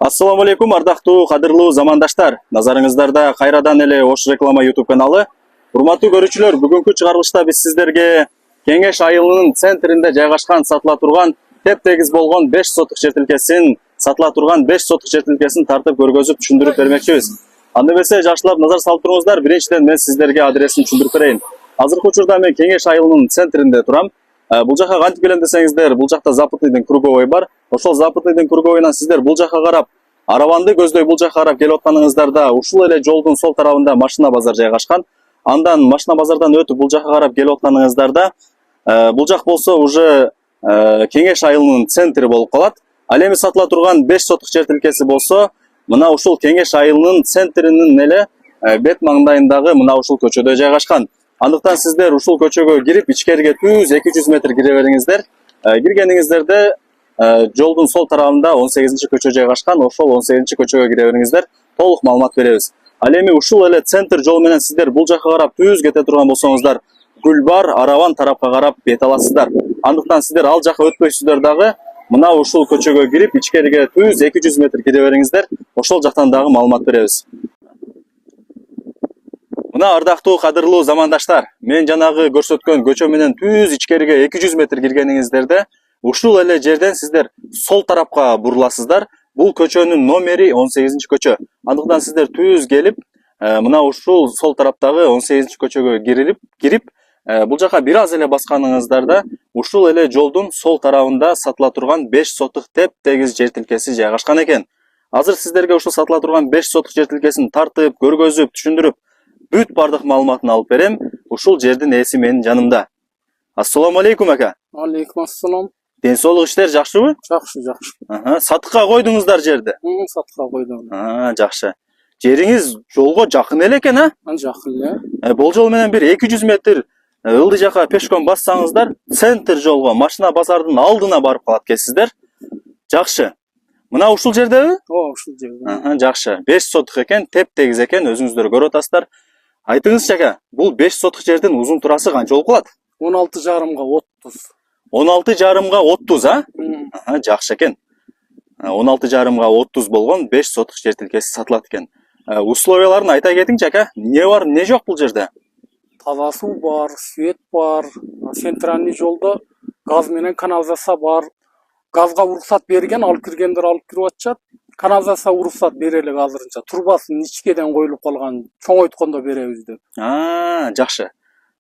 Assalamu alaikum, ардактуу кадырлуу замандаштар. Назарыңыздарда кайрадан эле Ош реклама YouTube каналы. Урматтуу көрүүчүлөр, бүгүнкү чыгарылышта биз сиздерге Кеңеш айылынын центринде жайгашкан сатыла турган теп-тегиз болгон 5 сотук жер тилкесин, сатыла турган 5 сотук жер тилкесин тартып көргөзүп түшүндүрүп бермекчибиз. Анда эмесе жакшылап назар салып туруңуздар. Биринчиден мен сиздерге адресин түшүндүрүп берейин. Азыркы учурда мен Кеңеш айылынын центринде турам. Бул жака кантип келем десеңиздер, бул жакта Западныйдын круговой бар. Ошол Западныйдын круговойунан сиздер бул жака карап, Араванды көздөй бул жака карап келип атканыңыздарда, ушул эле жолдун сол тарабында машина базар жайгашкан. Андан машина базардан өтүп бул жака карап келип атканыңыздарда, бул жак болсо уже Кеңеш айылынын центри болуп калат. Ал эми сатыла турган 5 сотук жер тилкеси болсо, мына ушул Кеңеш айылынын центринин эле бет маңдайындагы мына ушул көчөдө жайгашкан. Андыктан сиздер ушул көчөгө кирип, ичкериге түз 200 метр кире бериңиздер. Киргениңиздерде жолдун сол тарабында 18-көчө жайгашкан. Ошол 18-көчөгө кире бериңиздер. Толук маалымат беребиз. Ал эми ушул эле центр жол менен сиздер бул жака карап түз кете турган болсоңуздар, Гүлбар, Араван тарапка карап бет аласыздар. Андыктан сиздер ал жака өтпөйсүздөр дагы, мына ушул көчөгө кирип, ичкериге түз 200 метр кире бериңиздер. Ошол жактан дагы маалымат беребиз. Мына ардактуу кадырлуу замандаштар, мен жанагы көрсөткөн көчө менен түз ичкериге 200 метр киргениңиздерде, ушул эле жерден сиздер сол тарапка буруласыздар. Бул көчөнүн номери 18-көчө. Андыктан сиздер түз келип, мына ушул сол тараптагы 18-көчөгө кирип, бул жака бир аз эле басканыңыздарда, ушул эле жолдун сол тарабында сатыла турган 5 сотук теп-тегиз жер тилкеси жайгашкан экен. Азыр сиздерге ушул сатыла турган 5 сотук жер тилкесин тартып, көргөзүп, түшүндүрүп, бүт бардык маалыматын алып берем. Ушул жердин ээси менин жанымда. Ассаламу алейкум ака. Алейкум ассалам. Ден соолук иштер жакшыбы? Жакшы. Сатыкка койдуңуздар жерди? Сатыкка койдум. Жакшы. Жериңиз жолго жакын эле экен, Жакын эле. Болжол менен бир 200 метр ылдый жака пешком бассаңыздар, центр жолго, машина базардын алдына барып калат экенсиздер. Жакшы. Мына ушул жердеби? Ушул жерде. Жакшы. 5 сотук экен, теп-тегиз экен, өзүңүздөр көрүп атасыздар. Айтыңызчы ака, бул 5 сотук жердин узун турасы канча болуп калат? 16,5 га 30. 16,5 га 30, Жакшы экен. 16,5 га 30 болгон 5 сотук жер тилкеси сатылат экен. Условияларын айта кетиңчи ака, эмне бар, эмне жок бул жерде? Таза суу бар, свет бар, центральный жолдо газ менен канализация бар. Газга уруксат берген, алып киргендер алып кирип атышат. Канализация уруксат бере элек азырынча. Турбасын ичкеден коюлуп калган, чоңойткондо беребиз деп. Жакшы.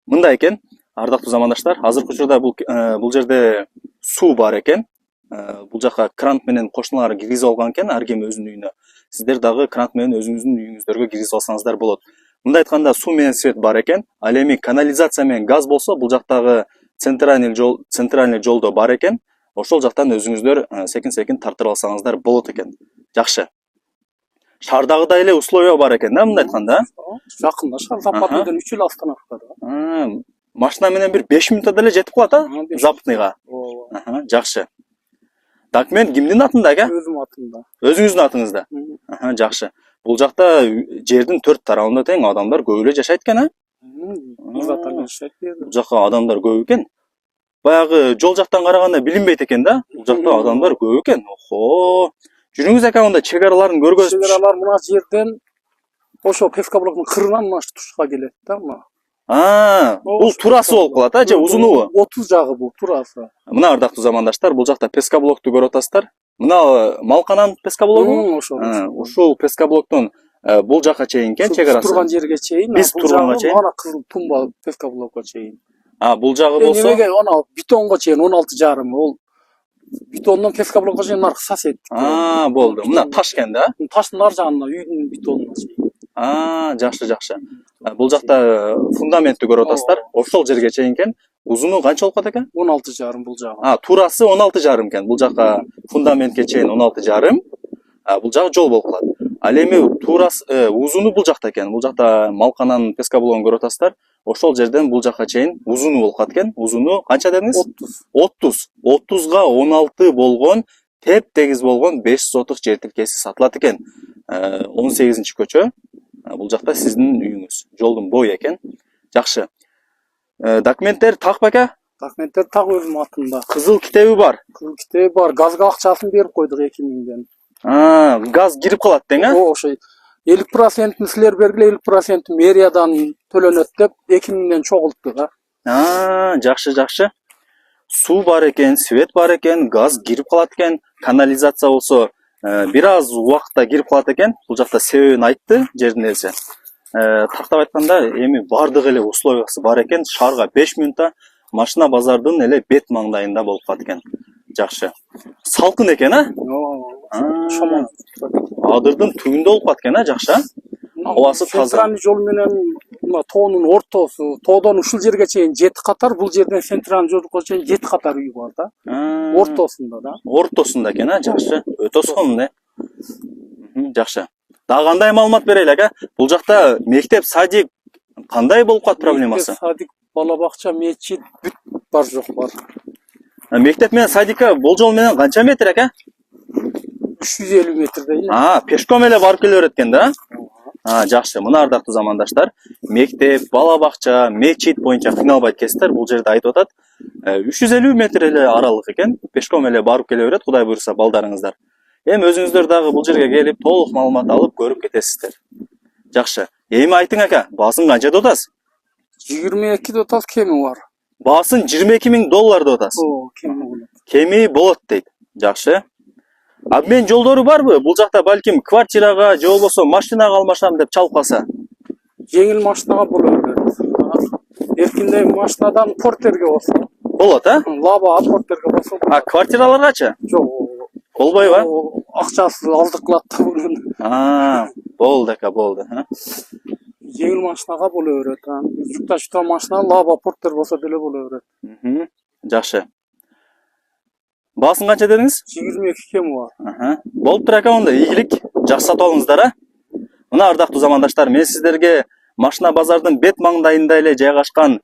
Мындай экен, ардактуу замандаштар, азыркы учурда бул жерде суу бар экен. Бул жака крант менен кошуналар киргизип алган экен, ар ким өзүнүн үйүнө. Сиздер дагы крант менен өзүңүздүн үйүңүздөргө киргизип алсаңыздар болот. Мындай айтканда, суу менен свет бар экен. Ал эми канализация менен газ болсо, бул жактагы центральный жолдо бар экен. Ошол жактан өзүңүздөр секин тартып алсаңыздар болот экен. Жакшы. Шаардагыдай эле условия бар экен да, мындай айтканда. Жакында шаар Западныйдан 3 эл остановкада. Машина менен бир 5 мүнөттө эле жетип калат, Западныйга. Жакшы. Документ кимдин атында ака? Өзүм атымда. Өзүңүздүн атыңызда. Жакшы. Бул жакта жердин 4 тарабында тең адамдар көп эле жашайт экен, Бул жака адамдар көп экен. Баягы жол жактан караганда билинбейт экен да. Бул жакта адамдар көп экен. Жүрүңүз ака, анда чек араларын көргөзүп. Чек аралар мына жерден ошо Пескоблоктун кырынан мына тушка келет да, мына. Бул турасы болуп калат, же узунубу? 30 жагы бул турасы. Мына ардактуу замандаштар, бул жакта Пескоблокту көрүп атасыздар. Мына Малканан Пескоблогу? Ушул Пескоблоктун бул жака чейин экен чек арасы. Турган жерге чейин, биз турганга чейин. Мына кызыл тумба Пескоблокко чейин. Бул жагы болсо, эмеге ана бетонго чейин 16,5, ол бетондон Пескоблокко чейин наркы сосед. Болду. Мына таш экен да? Таштын ар жагында үйдүн бетонуна чейин. Жакшы. Бул жакта фундаментти көрүп атасыздар. Ошол жерге чейин экен. Узуну канча болуп калат экен? 16,5 бул жагы. Турасы 16,5 экен. Бул жака фундаментке чейин 16,5. Бул жагы жол болуп калат. Ал эми турасы узуну бул жакта экен. Бул жакта Малканан Пескоблогун көрүп атасыздар. Ошол жерден бул жака чейин узуну болуп калат экен. Узуну канча дедиңиз? 30. 30га 16 болгон, теп-тегиз болгон 5 сотук жер тилкеси сатылат экен. 18-көчө. Бул жакта сиздин үйүңүз. Жолдун бою экен. Жакшы. Документтер так бака? Документтер так өзүм атымда. Кызыл китеби бар. Кызыл китеби бар. Газга акчасын берип койдук 2000ден. Gaz кирип калат дең, а? Ошо 50%-ин силер бергиле, 50%-ин мэриядан төлөнөт деп 2000ден чогултtu да. Жакшы. Суу бар экен, свет бар экен, газ кирип калат экен, канализация болсо бир аз убакытта кирип калат экен. Бул жакта себебин айтты жердин ээси. Тактап айтканда, эми бардык эле условиясы бар экен. Шаарга 5 минутта машина базардын эле бет маңдайында болуп калат экен. Жакшы. Салкын экен, а? Шамал. Адырдын түбүндө болуп калат экен, а? Жакшы. Абасы таза. Центральный жол менен мына тоонун ортосу, тоодон ушул жерге чейин 7 катар, бул жерден центральный жолго чейин 7 катар үй бар да. Ортосунда да. Ортосунда экен, а? Жакшы. Өтө сонун, Жакшы. Дагы кандай маалымат берели, ага? Бул жакта мектеп, садик кандай болуп калат проблемасы? Садик, бала бакча, мечит бүт бар жок бар. Мектеп менен садикка болжол менен канча метр экен? 350 метрдей. Пешком эле барып келе берет экен да? Жакшы. Мына ардактуу замандаштар, мектеп, бала бакча, мечит боюнча кыйналбайт экенсиздер. Бул жерде айтып атат. 350 метр эле аралык экен. Пешком эле барып келе берет, Кудай буйруса балдарыңыздар. Эми өзүңүздөр дагы бул жерге келип, толук маалымат алып көрүп кетесиздер. Жакшы. Эми айтың ака, баасын канча деп атасыз? 22 деп атат, кеми бар. Баасын $22,000 деп атасыз. Кеми болот. Кеми болот дейт. Жакшы. Обмен жолдору барбы? Бул жакта балким квартирага же болбосо машинага алмашам деп чалып калса. Жеңил машинага боло берет. Эркиндей машинадан портерге болсо. Болот, а? Лаба портерге болсо. Квартираларгачы? Жок. Болбойбу? Акчасы алдык кылат да мунун. Болду ака, болду. Жеңил машинага боло берет. Жүк ташыйтан машина лаба портер болсо деле боло берет. Жакшы. Баасын канча дедиңиз? 22 кеми бар. Болуптур ака, онда ийгилик. Жакшы сатып алыңыздар, а? Мына ардактуу замандаштар, мен сиздерге машина базардын бет маңдайында эле жайгашкан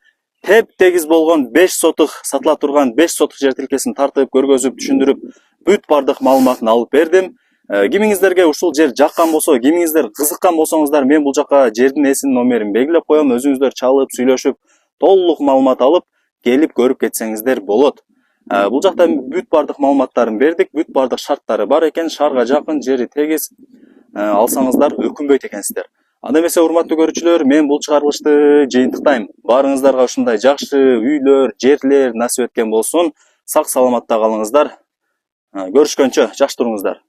теп-тегиз болгон 5 сотук сатыла турган 5 сотук жер тилкесин тартып, көргөзүп, түшүндүрүп, бүт бардык маалыматын алып бердим. Кимиңиздерге ушул жер жаккан болсо, кимиңиздер кызыккан болсоңуздар, мен бул жака жердин ээсинин номерин белгилеп коем. Өзүңүздөр чалып, сүйлөшүп, толук маалымат алып, келип көрүп кетсеңиздер болот. Бул жакта бүт бардык маалыматтарын бердик, бүт бардык шарттары бар экен, шаарга жакын, жери тегиз. Алсаңыздар өкүнбөйт экенсиздер. Анда эмесе, урматтуу көрүүчүлөр, мен бул чыгарылышты жыйынтыктайм. Баарыңыздарга ушундай жакшы үйлөр, жерлер насип эткен болсун. Сак саламатта калыңыздар. Көрүшкөнчө, жакшы туруңуздар.